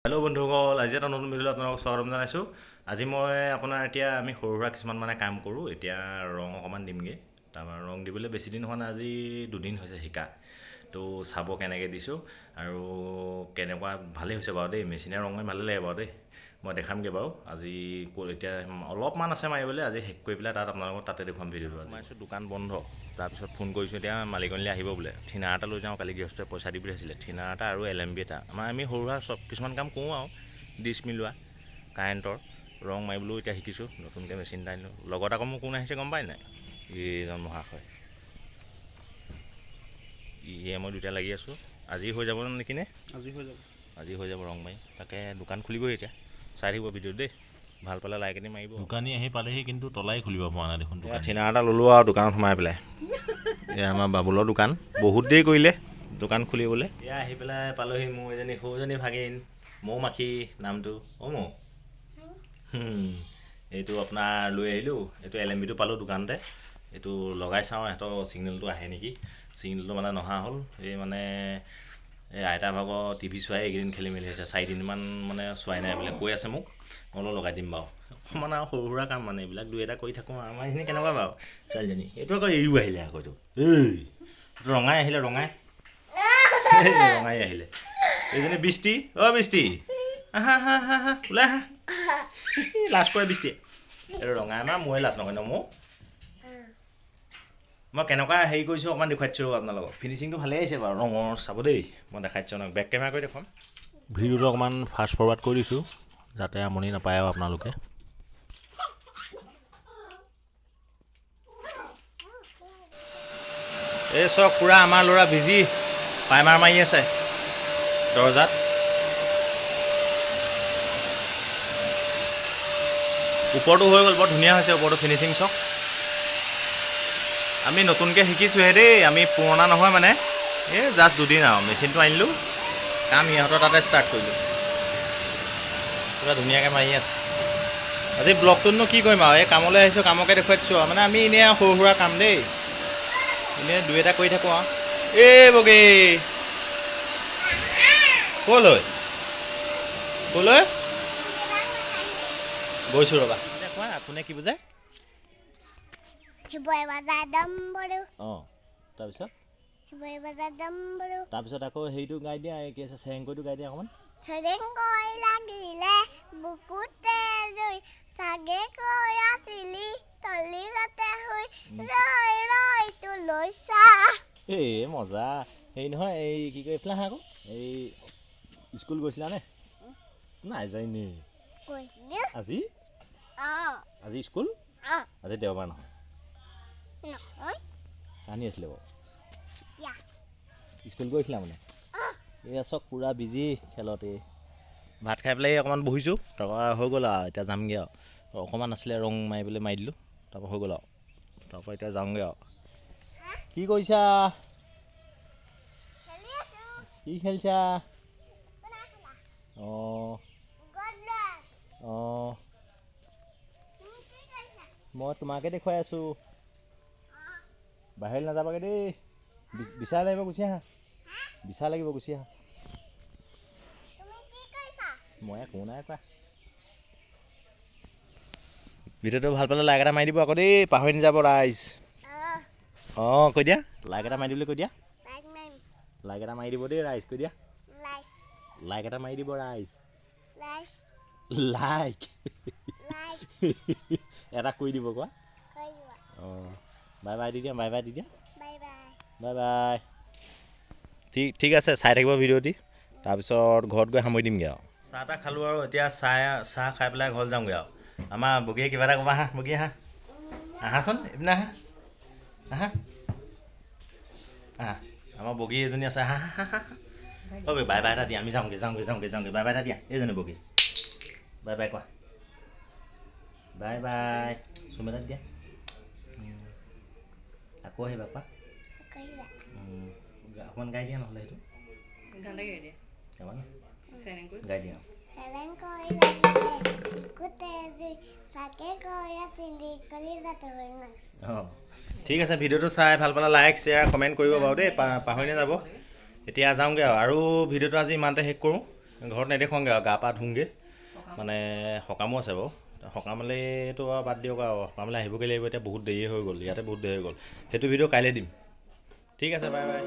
Hello' বন্ধুসকল, আজি এটা নতুন ভিডিঅ'লৈ আপোনালোকক স্বাগতম জনাইছোঁ। আজি মই আপোনাৰ এতিয়া আমি সৰু সুৰা কিছুমান কাম কৰোঁ। এতিয়া ৰং অকণমান দিমগৈ। তাৰপৰা ৰং দিবলৈ বেছি দিন হোৱা নাই, আজি 2 দিন হৈছে শিকা। তো চাব কেনেকৈ দিছোঁ আৰু কেনেকুৱা ভালেই হৈছে বাৰু দেই। মেচিনে ৰং মাৰি ভালেই লাগে বাৰু দেই। মই দেখামগৈ বাৰু আজি এতিয়া অলপমান আছে মাৰিবলৈ। আজি শেষ কৰি পেলাই তাত আপোনালোকক তাতে দেখুৱাম ভিডিঅ'টো। সোমাইছোঁ, দোকান বন্ধ। তাৰপিছত ফোন কৰিছোঁ, এতিয়া মালিকনীলৈ আহিব বোলে। থিনাৰ এটা লৈ যাওঁ, কালি গৃহস্থই পইচা দি পঠিয়াইছিলে। থিনাৰ এটা আৰু LMB এটা। আমি সৰু সুৰা চব কিছুমান কাম কৰোঁ আৰু ডিছ মিলোৱা, কাৰেণ্টৰ ৰং মাৰিবলৈও এতিয়া শিকিছোঁ। নতুনকৈ মেচিন এটা আনিলোঁ। লগত আকৌ মোৰ কোন আহিছে গম পাই নাই? এইজন মহাশয়। মই দুটা লাগি আছোঁ। আজি হৈ যাব নেকি নে? আজি হৈ যাব ৰং মাৰি। তাকে দোকান খুলিবই এতিয়া। চাই থাকিব ভিডিঅ'ত দেই। ভাল পালে লাইক এটি মাৰিব। দোকানী আহি পালেহি, কিন্তু তলাই খুলিব পৰা নাই দেখোন। থিনাৰ এটা ল'লোঁ আৰু দোকানত সোমাই পেলাই। এয়া আমাৰ বাবুলৰ দোকান। বহুত দেৰি কৰিলে দোকান খুলিবলৈ। এয়া আহি পেলাই পালোহি মোৰ সৰুজনী ভাগিন মৌ মাখি নামটো। মৌ এইটো আপোনাৰ লৈ আহিলোঁ। এইটো LMBটো পালোঁ দোকানতে। এইটো লগাই চাওঁ, সিহঁতৰ ছিগনেলটো আহে নেকি। ছিগনেলটো নহা হ'ল। এই এই আইতা ভাগৰ টিভি চোৱাই এইকেইদিন খেলি মেলি হৈছে। 4 দিনমান চোৱাই নাই বোলে, কৈ আছে মোক। মই অলপ লগাই দিম বাৰু। অকণমান আৰু সৰু সুৰা কাম এইবিলাক 2 এটা কৰি থাকোঁ। আমাৰ এইখিনি কেনেকুৱা বাৰু ছোৱালীজনী? এইটো আকৌ এৰিও আহিলে আকৌ এইটো ৰঙাই আহিলে, ৰঙাই আহিলে। এইজনী বৃষ্টি। বৃষ্টি আহা হা হা হা ওলাই আহা। লাজ কৰে বৃষ্টিয়ে। এইটো ৰঙাই আমাৰ ময়ে লাজ নকৰে ন। মই কেনেকুৱা হেৰি কৰিছোঁ অকণমান দেখুৱাই দিছোঁ আপোনালোকক। ফিনিচিংটো ভালেই আহিছে বাৰু ৰঙৰ, চাব দেই। মই দেখাই দিছোঁ বেক কেমেৰা কৰি দেখুৱাম। ভিডিঅ'টো অকণমান ফাষ্ট ফৰৱাৰ্ড কৰি দিছোঁ, যাতে আমনি নাপায় আৰু আপোনালোকে। এই চব পুৰা আমাৰ ল'ৰা বিজি, প্ৰাইমাৰ মাৰি আছে দৰ্জাত। ওপৰটো হৈ গ'ল, বৰ ধুনীয়া হৈছে ওপৰটো ফিনিচিং চক। আমি নতুনকৈ শিকিছোঁহে দেই, আমি পুৰণা নহয় এই জাষ্ট 2 দিন আৰু মেচিনটো আনিলোঁ, কাম ইহঁতৰ তাতে ষ্টাৰ্ট কৰিলোঁ। পুৰা ধুনীয়াকৈ মাৰি আছে। আজি ব্লগটোতনো কি কৰিম আৰু, এই কামলৈ আহিছোঁ, কামকে দেখুৱাই দিছোঁ আৰু আমি এনেই আৰু সৰু সুৰা কাম দেই, এনেই 2 এটা কৰি থাকোঁ আৰু। বগী ক'লৈ গৈছোঁ ৰ'বা। কোৱা কোনে কি বুজায়? তাৰপিছত আকৌ হেৰিটো গাই দিয়া, কি আছে চেৰেংকৈটো গাই দিয়া অকণমান। চেৰেংকৈ লাগিলে বুকুতে জুই, চাগে কৈ আছিলি তলিতে শুই, ৰৈ ৰৈ তো লৈছা। মজা। হেৰি নহয়, এই কি কয় এইফালে আহা আকৌ। এই স্কুল গৈছিলানে? নাই যোৱা এনেই। আজি আজি স্কুল? আজি দেওবাৰ নহয়? কাহানি আছিলে বাৰু? স্কুল গৈছিলা এয়া চব পুৰা বিজি খেলতে। ভাত খাই পেলাই অকণমান বহিছোঁ, তাৰপৰা হৈ গ'ল আৰু এতিয়া যামগৈ আৰু। অকণমান আছিলে ৰং মাৰিবলৈ মাৰি দিলোঁ, তাৰপৰা হৈ গ'ল আৰু। তাৰপৰা এতিয়া যাওঁগৈ আৰু। কি কৰিছা? কি খেলিছা? মই তোমাকে দেখুৱাই আছোঁ। বাহিৰলৈ নাযাবাগৈ দেই, বিচাৰ লাগিব, গুচি আহা। বিচাৰ লাগিব, গুচি আহা। মই একো নাই কৰা। ভিডিঅ'টো ভাল পালে লাইক এটা মাৰি দিব আকৌ দেই, পাহৰি নাযাব ৰাইজ। কৈ দিয়া, লাইক এটা মাৰি দিবলৈ কৈ দিয়া। লাইক এটা মাৰি দিব দেই ৰাইজ, কৈ দিয়া। লাইক এটা মাৰি দিব ৰাইজ। লাইক এটা কৰি দিব কোৱা। বাই বাই দি দিয়া, বাই বাই দি দিয়া। Bye bye. ঠিক আছে, চাই থাকিব ভিডিঅ'টি। তাৰপিছত ঘৰত গৈ সামৰি দিমগৈ আৰু। চাহ তাহ খালোঁ আৰু এতিয়া চাহ খাই পেলাই ঘৰত যামগৈ আৰু। আমাৰ বগীয়ে কিবা এটা ক'বা, আহা বগী আহা। আহাচোন এইপিনে আহা। আমাৰ বগী এজনী আছে, আহা। বাই বাই এটা দিয়া, আমি যাওঁগৈ। বাই বাই এটা দিয়া, এইজনী বগী। বাই বাই কোৱা। Bye bye. চুম এটা দিয়া। আকৌ আহিবা কোৱা। অকণমান গাই দিয়া নহ'লে সেইটো। গাই দিয়া। ঠিক আছে, ভিডিঅ'টো চাই ভাল পালে লাইক শ্বেয়াৰ কমেণ্ট কৰিব বাৰু দেই, পাহৰি নাযাব। এতিয়া যাওঁগৈ আৰু ভিডিঅ'টো আজি ইমানতে শেষ কৰোঁ। ঘৰত নেদেখোঁগৈ আৰু গা পা ধুওঁগৈ মানে সকামো আছে বাৰু সকামলৈতো আৰু বাদ দিয়ক আৰু সকামলৈ আহিবগৈ লাগিব এতিয়া বহুত দেৰি হৈ গ'ল ইয়াতে বহুত দেৰি হৈ গ'ল সেইটো ভিডিঅ' কাইলৈ দিম ঠিক আছে বাই বাই